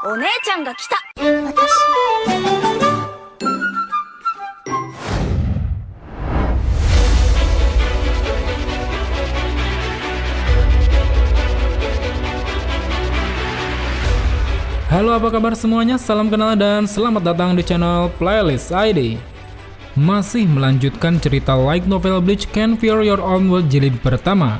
お姉ちゃんが来た。Halo, apa kabar semuanya? Salam kenal dan selamat datang di channel Playlist ID. Masih melanjutkan cerita light novel Bleach Can't Fear Your Own World jilid pertama,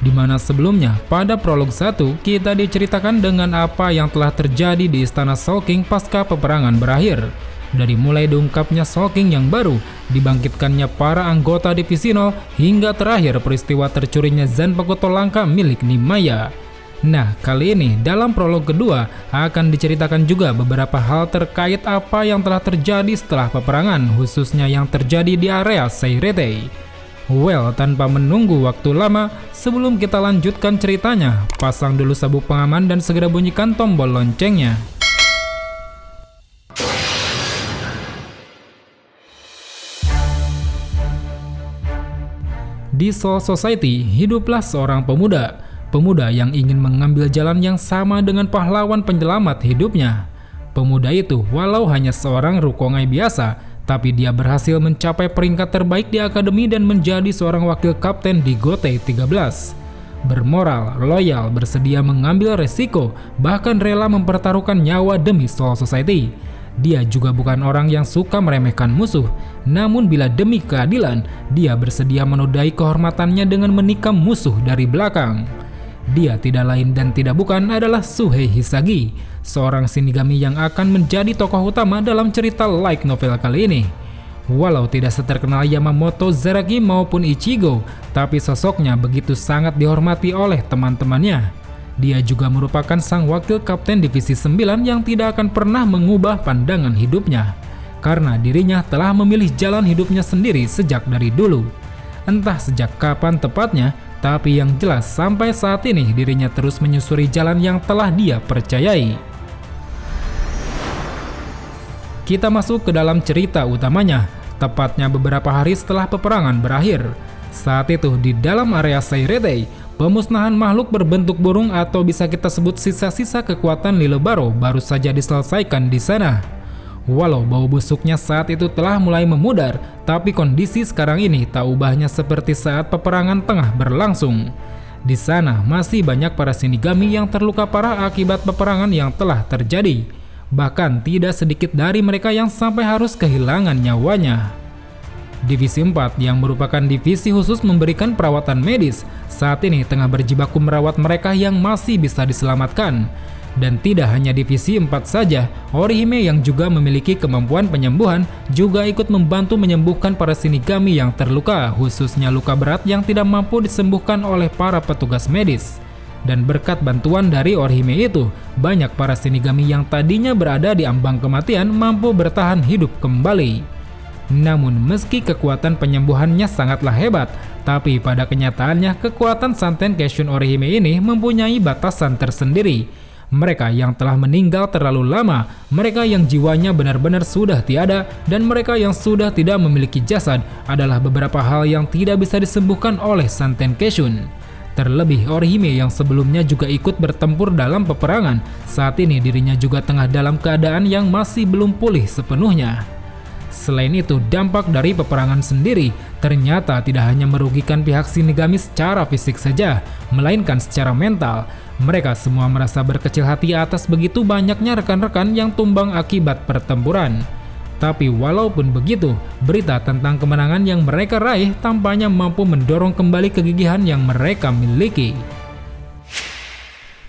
di mana sebelumnya pada prolog 1 kita diceritakan dengan apa yang telah terjadi di istana Soul King pasca peperangan berakhir. Dari mulai diungkapnya Soul King yang baru, dibangkitkannya para anggota divisi 0, hingga terakhir peristiwa tercurinya Zanpakuto langka milik Nimaya. Nah, kali ini dalam prolog kedua akan diceritakan juga beberapa hal terkait apa yang telah terjadi setelah peperangan, khususnya yang terjadi di area Seiretei. Well, tanpa menunggu waktu lama, sebelum kita lanjutkan ceritanya, pasang dulu sabuk pengaman dan segera bunyikan tombol loncengnya. Di Soul Society, hiduplah seorang pemuda yang ingin mengambil jalan yang sama dengan pahlawan penyelamat hidupnya. Pemuda itu walau hanya seorang rukongai biasa, tapi dia berhasil mencapai peringkat terbaik di akademi dan menjadi seorang wakil kapten di Gotei 13. Bermoral, loyal, bersedia mengambil resiko, bahkan rela mempertaruhkan nyawa demi Soul Society. Dia juga bukan orang yang suka meremehkan musuh, namun bila demi keadilan, dia bersedia menodai kehormatannya dengan menikam musuh dari belakang. Dia tidak lain dan tidak bukan adalah Shuhei Hisagi, seorang shinigami yang akan menjadi tokoh utama dalam cerita light novel kali ini. Walau tidak seterkenal Yamamoto, Zaraki maupun Ichigo, tapi sosoknya begitu sangat dihormati oleh teman-temannya. Dia juga merupakan sang wakil kapten divisi 9 yang tidak akan pernah mengubah pandangan hidupnya, karena dirinya telah memilih jalan hidupnya sendiri sejak dari dulu. Entah sejak kapan tepatnya, tapi yang jelas sampai saat ini dirinya terus menyusuri jalan yang telah dia percayai. Kita masuk ke dalam cerita utamanya, tepatnya beberapa hari setelah peperangan berakhir. Saat itu di dalam area Seiretei, pemusnahan makhluk berbentuk burung atau bisa kita sebut sisa-sisa kekuatan Lilobaro baru saja diselesaikan di sana. Walau bau busuknya saat itu telah mulai memudar, tapi kondisi sekarang ini tak ubahnya seperti saat peperangan tengah berlangsung. Di sana masih banyak para shinigami yang terluka parah akibat peperangan yang telah terjadi. Bahkan tidak sedikit dari mereka yang sampai harus kehilangan nyawanya. Divisi 4 yang merupakan divisi khusus memberikan perawatan medis, saat ini tengah berjibaku merawat mereka yang masih bisa diselamatkan. Dan tidak hanya divisi 4 saja, Orihime yang juga memiliki kemampuan penyembuhan juga ikut membantu menyembuhkan para shinigami yang terluka, khususnya luka berat yang tidak mampu disembuhkan oleh para petugas medis. Dan berkat bantuan dari Orihime itu, banyak para shinigami yang tadinya berada di ambang kematian mampu bertahan hidup kembali. Namun meski kekuatan penyembuhannya sangatlah hebat, tapi pada kenyataannya kekuatan Santen Keishun Orihime ini mempunyai batasan tersendiri. Mereka yang telah meninggal terlalu lama, mereka yang jiwanya benar-benar sudah tiada, dan mereka yang sudah tidak memiliki jasad adalah beberapa hal yang tidak bisa disembuhkan oleh Santen Keishun. Terlebih Orihime yang sebelumnya juga ikut bertempur dalam peperangan, saat ini dirinya juga tengah dalam keadaan yang masih belum pulih sepenuhnya. Selain itu, dampak dari peperangan sendiri ternyata tidak hanya merugikan pihak shinigami secara fisik saja, melainkan secara mental. Mereka semua merasa berkecil hati atas begitu banyaknya rekan-rekan yang tumbang akibat pertempuran. Tapi walaupun begitu, berita tentang kemenangan yang mereka raih tampaknya mampu mendorong kembali kegigihan yang mereka miliki.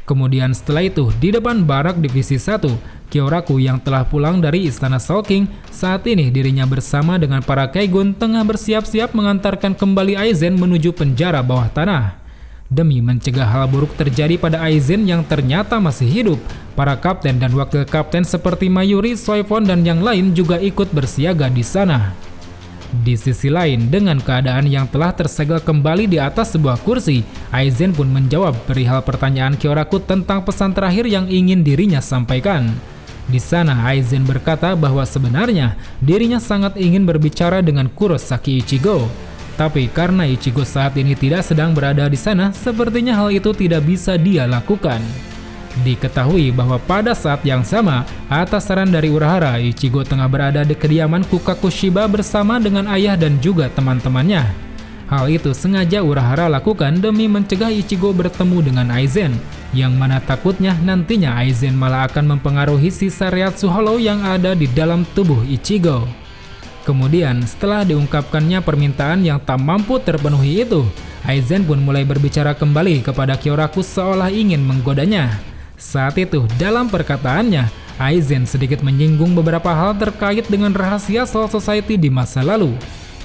Kemudian setelah itu, di depan barak divisi 1, Kyoraku yang telah pulang dari istana Soul King, saat ini dirinya bersama dengan para Kaigun tengah bersiap-siap mengantarkan kembali Aizen menuju penjara bawah tanah. Demi mencegah hal buruk terjadi pada Aizen yang ternyata masih hidup, para kapten dan wakil kapten seperti Mayuri, Soifon, dan yang lain juga ikut bersiaga di sana. Di sisi lain, dengan keadaan yang telah tersegel kembali di atas sebuah kursi, Aizen pun menjawab perihal pertanyaan Kyoraku tentang pesan terakhir yang ingin dirinya sampaikan. Di sana Aizen berkata bahwa sebenarnya dirinya sangat ingin berbicara dengan Kurosaki Ichigo. Tapi karena Ichigo saat ini tidak sedang berada di sana, sepertinya hal itu tidak bisa dia lakukan. Diketahui bahwa pada saat yang sama, atas saran dari Urahara, Ichigo tengah berada di kediaman Kukaku Shiba bersama dengan ayah dan juga teman-temannya. Hal itu sengaja Urahara lakukan demi mencegah Ichigo bertemu dengan Aizen, yang mana takutnya nantinya Aizen malah akan mempengaruhi sisa Reiatsu Hollow yang ada di dalam tubuh Ichigo. Kemudian setelah diungkapkannya permintaan yang tak mampu terpenuhi itu, Aizen pun mulai berbicara kembali kepada Kyoraku seolah ingin menggodanya. Saat itu dalam perkataannya, Aizen sedikit menyinggung beberapa hal terkait dengan rahasia Soul Society di masa lalu,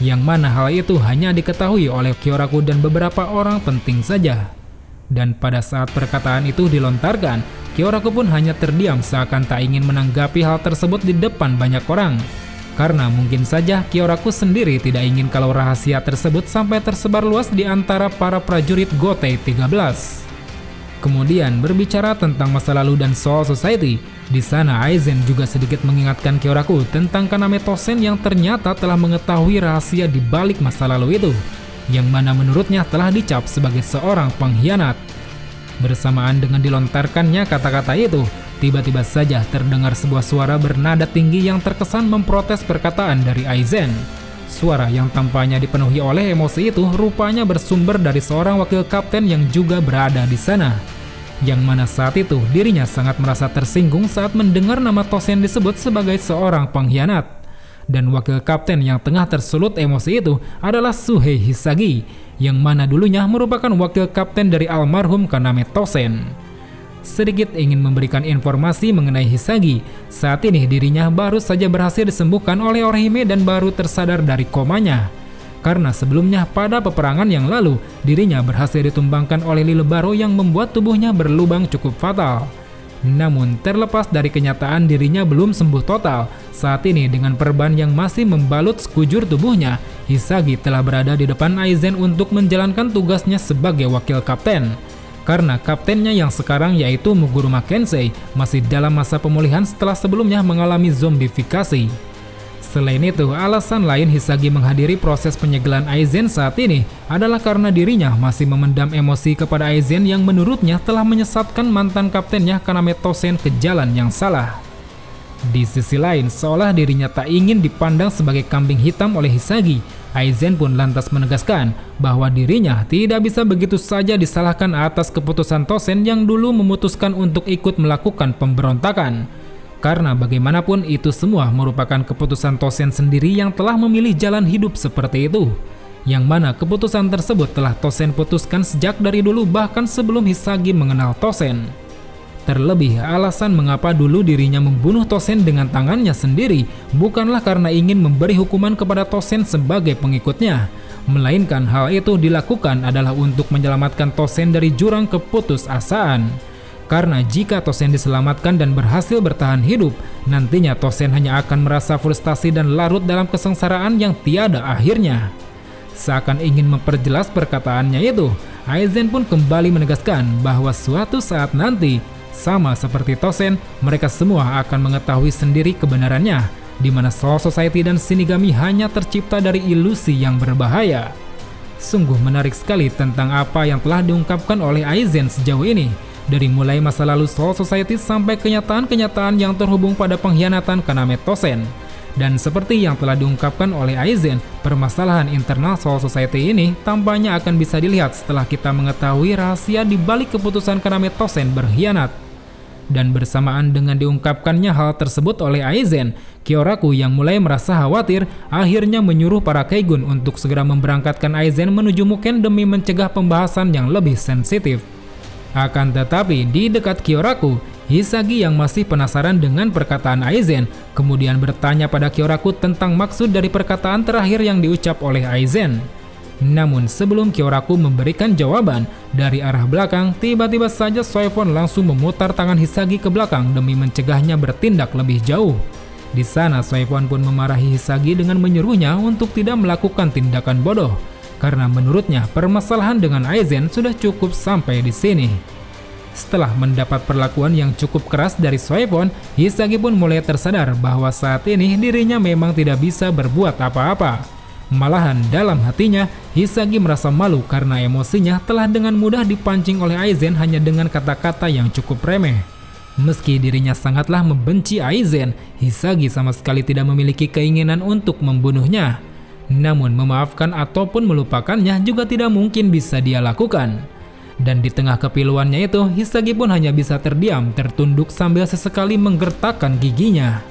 yang mana hal itu hanya diketahui oleh Kyoraku dan beberapa orang penting saja. Dan pada saat perkataan itu dilontarkan, Kyoraku pun hanya terdiam seakan tak ingin menanggapi hal tersebut di depan banyak orang. Karena mungkin saja Kyoraku sendiri tidak ingin kalau rahasia tersebut sampai tersebar luas di antara para prajurit Gotei 13. Kemudian berbicara tentang masa lalu dan Soul Society, di sana Aizen juga sedikit mengingatkan Kyoraku tentang Kaname Tosen yang ternyata telah mengetahui rahasia di balik masa lalu itu, yang mana menurutnya telah dicap sebagai seorang pengkhianat. Bersamaan dengan dilontarkannya kata-kata itu, tiba-tiba saja terdengar sebuah suara bernada tinggi yang terkesan memprotes perkataan dari Aizen. Suara yang tampaknya dipenuhi oleh emosi itu rupanya bersumber dari seorang wakil kapten yang juga berada di sana. Yang mana saat itu dirinya sangat merasa tersinggung saat mendengar nama Tosen disebut sebagai seorang pengkhianat. Dan wakil kapten yang tengah tersulut emosi itu adalah Suhei Hisagi, yang mana dulunya merupakan wakil kapten dari almarhum Kaname Tosen. Sedikit ingin memberikan informasi mengenai Hisagi, saat ini dirinya baru saja berhasil disembuhkan oleh Orihime dan baru tersadar dari komanya. Karena sebelumnya pada peperangan yang lalu, dirinya berhasil ditumbangkan oleh Lile Baro yang membuat tubuhnya berlubang cukup fatal. Namun terlepas dari kenyataan dirinya belum sembuh total, saat ini dengan perban yang masih membalut sekujur tubuhnya, Hisagi telah berada di depan Aizen untuk menjalankan tugasnya sebagai wakil kapten. Karena kaptennya yang sekarang yaitu Muguruma Kensei masih dalam masa pemulihan setelah sebelumnya mengalami zombifikasi. Selain itu, alasan lain Hisagi menghadiri proses penyegelan Aizen saat ini adalah karena dirinya masih memendam emosi kepada Aizen yang menurutnya telah menyesatkan mantan kaptennya Kaname Tosen ke jalan yang salah. Di sisi lain, seolah dirinya tak ingin dipandang sebagai kambing hitam oleh Hisagi, Aizen pun lantas menegaskan bahwa dirinya tidak bisa begitu saja disalahkan atas keputusan Tosen yang dulu memutuskan untuk ikut melakukan pemberontakan. Karena bagaimanapun itu semua merupakan keputusan Tosen sendiri yang telah memilih jalan hidup seperti itu. Yang mana keputusan tersebut telah Tosen putuskan sejak dari dulu bahkan sebelum Hisagi mengenal Tosen. Terlebih alasan mengapa dulu dirinya membunuh Tosen dengan tangannya sendiri bukanlah karena ingin memberi hukuman kepada Tosen sebagai pengikutnya, melainkan hal itu dilakukan adalah untuk menyelamatkan Tosen dari jurang keputusasaan. Karena jika Tosen diselamatkan dan berhasil bertahan hidup, nantinya Tosen hanya akan merasa frustasi dan larut dalam kesengsaraan yang tiada akhirnya. Seakan ingin memperjelas perkataannya itu, Aizen pun kembali menegaskan bahwa suatu saat nanti, sama seperti Tosen, mereka semua akan mengetahui sendiri kebenarannya, di mana Soul Society dan Shinigami hanya tercipta dari ilusi yang berbahaya. Sungguh menarik sekali tentang apa yang telah diungkapkan oleh Aizen sejauh ini. Dari mulai masa lalu Soul Society sampai kenyataan-kenyataan yang terhubung pada pengkhianatan Kaname Tosen. Dan seperti yang telah diungkapkan oleh Aizen, permasalahan internal Soul Society ini tampaknya akan bisa dilihat setelah kita mengetahui rahasia di balik keputusan Kaname Tosen berkhianat. Dan bersamaan dengan diungkapkannya hal tersebut oleh Aizen, Kyoraku yang mulai merasa khawatir akhirnya menyuruh para Keigun untuk segera memberangkatkan Aizen menuju Muken demi mencegah pembahasan yang lebih sensitif. Akan tetapi di dekat Kyoraku, Hisagi yang masih penasaran dengan perkataan Aizen kemudian bertanya pada Kyoraku tentang maksud dari perkataan terakhir yang diucap oleh Aizen. Namun sebelum Kyoraku memberikan jawaban, dari arah belakang tiba-tiba saja Soifon langsung memutar tangan Hisagi ke belakang demi mencegahnya bertindak lebih jauh. Di sana Soifon pun memarahi Hisagi dengan menyuruhnya untuk tidak melakukan tindakan bodoh. Karena menurutnya permasalahan dengan Aizen sudah cukup sampai di sini. Setelah mendapat perlakuan yang cukup keras dari Soifon, Hisagi pun mulai tersadar bahwa saat ini dirinya memang tidak bisa berbuat apa-apa. Malahan dalam hatinya, Hisagi merasa malu karena emosinya telah dengan mudah dipancing oleh Aizen hanya dengan kata-kata yang cukup remeh. Meski dirinya sangatlah membenci Aizen, Hisagi sama sekali tidak memiliki keinginan untuk membunuhnya. Namun memaafkan ataupun melupakannya juga tidak mungkin bisa dia lakukan. Dan di tengah kepiluannya itu, Hisagi pun hanya bisa terdiam, tertunduk sambil sesekali menggertakkan giginya.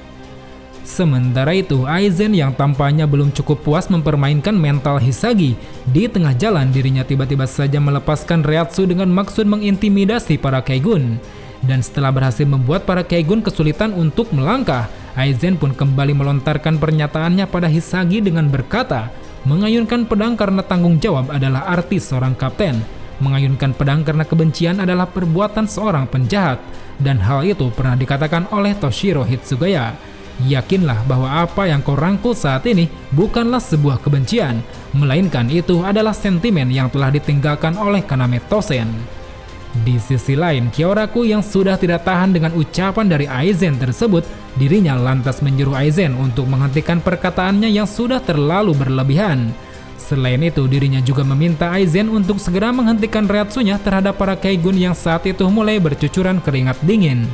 Sementara itu, Aizen yang tampaknya belum cukup puas mempermainkan mental Hisagi. Di tengah jalan, dirinya tiba-tiba saja melepaskan Reiatsu dengan maksud mengintimidasi para Kaigun. Dan setelah berhasil membuat para Kaigun kesulitan untuk melangkah, Aizen pun kembali melontarkan pernyataannya pada Hisagi dengan berkata, mengayunkan pedang karena tanggung jawab adalah arti seorang kapten. Mengayunkan pedang karena kebencian adalah perbuatan seorang penjahat. Dan hal itu pernah dikatakan oleh Toshiro Hitsugaya. Yakinlah bahwa apa yang kau rangkul saat ini bukanlah sebuah kebencian, melainkan itu adalah sentimen yang telah ditinggalkan oleh Kaname Tosen. Di sisi lain, Kyoraku yang sudah tidak tahan dengan ucapan dari Aizen tersebut, dirinya lantas menyuruh Aizen untuk menghentikan perkataannya yang sudah terlalu berlebihan. Selain itu, dirinya juga meminta Aizen untuk segera menghentikan Reiatsunya terhadap para Kaigun yang saat itu mulai bercucuran keringat dingin.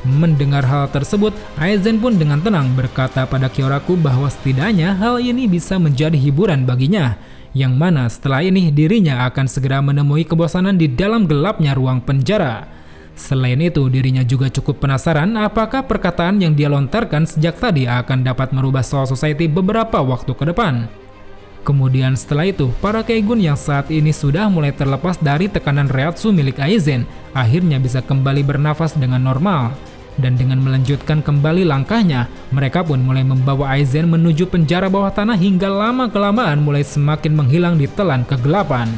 Mendengar hal tersebut, Aizen pun dengan tenang berkata pada Kyoraku bahwa setidaknya hal ini bisa menjadi hiburan baginya, yang mana setelah ini dirinya akan segera menemui kebosanan di dalam gelapnya ruang penjara. Selain itu, dirinya juga cukup penasaran apakah perkataan yang dia lontarkan sejak tadi akan dapat merubah Soul Society beberapa waktu ke depan. Kemudian setelah itu, para Kaigun yang saat ini sudah mulai terlepas dari tekanan Reiatsu milik Aizen, akhirnya bisa kembali bernafas dengan normal. Dan dengan melanjutkan kembali langkahnya, mereka pun mulai membawa Aizen menuju penjara bawah tanah hingga lama-kelamaan mulai semakin menghilang di telan kegelapan.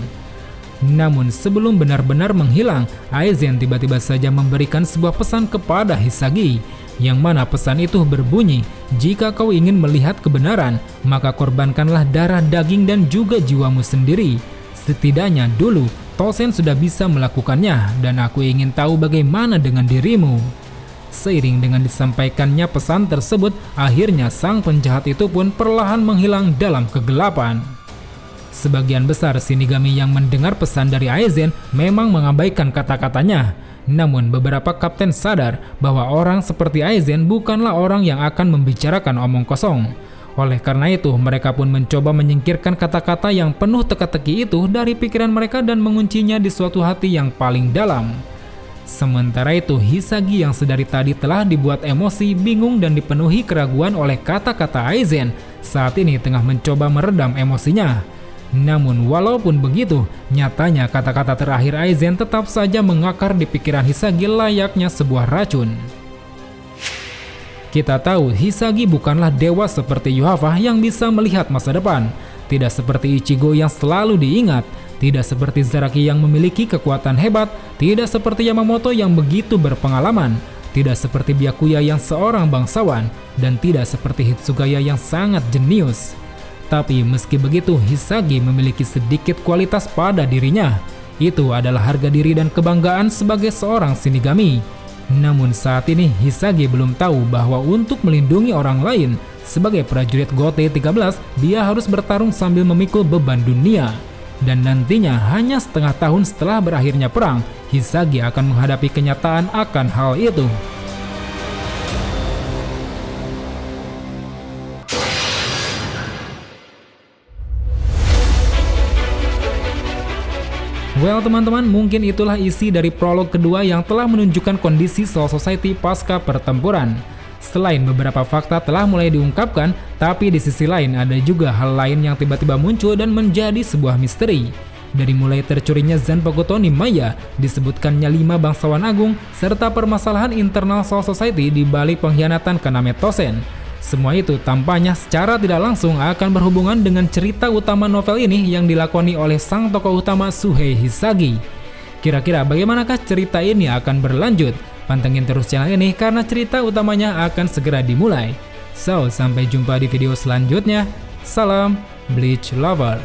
Namun sebelum benar-benar menghilang, Aizen tiba-tiba saja memberikan sebuah pesan kepada Hisagi, yang mana pesan itu berbunyi, jika kau ingin melihat kebenaran, maka korbankanlah darah, daging, dan juga jiwamu sendiri. Setidaknya dulu, Tosen sudah bisa melakukannya, dan aku ingin tahu bagaimana dengan dirimu. Seiring dengan disampaikannya pesan tersebut, akhirnya sang penjahat itu pun perlahan menghilang dalam kegelapan. Sebagian besar Shinigami yang mendengar pesan dari Aizen memang mengabaikan kata-katanya. Namun beberapa kapten sadar bahwa orang seperti Aizen bukanlah orang yang akan membicarakan omong kosong. Oleh karena itu, mereka pun mencoba menyingkirkan kata-kata yang penuh teka-teki itu dari pikiran mereka dan menguncinya di suatu hati yang paling dalam. Sementara itu, Hisagi yang sedari tadi telah dibuat emosi, bingung, dan dipenuhi keraguan oleh kata-kata Aizen, saat ini tengah mencoba meredam emosinya. Namun walaupun begitu, nyatanya kata-kata terakhir Aizen tetap saja mengakar di pikiran Hisagi layaknya sebuah racun. Kita tahu Hisagi bukanlah dewa seperti Yuhava yang bisa melihat masa depan, tidak seperti Ichigo yang selalu diingat, tidak seperti Zaraki yang memiliki kekuatan hebat, tidak seperti Yamamoto yang begitu berpengalaman, tidak seperti Byakuya yang seorang bangsawan, dan tidak seperti Hitsugaya yang sangat jenius. Tapi meski begitu, Hisagi memiliki sedikit kualitas pada dirinya. Itu adalah harga diri dan kebanggaan sebagai seorang Shinigami. Namun saat ini Hisagi belum tahu bahwa untuk melindungi orang lain, sebagai prajurit Gote 13, dia harus bertarung sambil memikul beban dunia. Dan nantinya hanya setengah tahun setelah berakhirnya perang, Hisagi akan menghadapi kenyataan akan hal itu. Well teman-teman, mungkin itulah isi dari prolog kedua yang telah menunjukkan kondisi Soul Society pasca pertempuran. Selain beberapa fakta telah mulai diungkapkan, tapi di sisi lain ada juga hal lain yang tiba-tiba muncul dan menjadi sebuah misteri. Dari mulai tercurinya Zanpakuto to Nimaiya, disebutkannya 5 bangsawan agung, serta permasalahan internal Soul Society di balik pengkhianatan Kaname Tosen. Semua itu tampaknya secara tidak langsung akan berhubungan dengan cerita utama novel ini yang dilakoni oleh sang tokoh utama Shuhei Hisagi. Kira-kira bagaimanakah cerita ini akan berlanjut? Pantengin terus channel ini karena cerita utamanya akan segera dimulai. So, sampai jumpa di video selanjutnya. Salam Bleach Lover.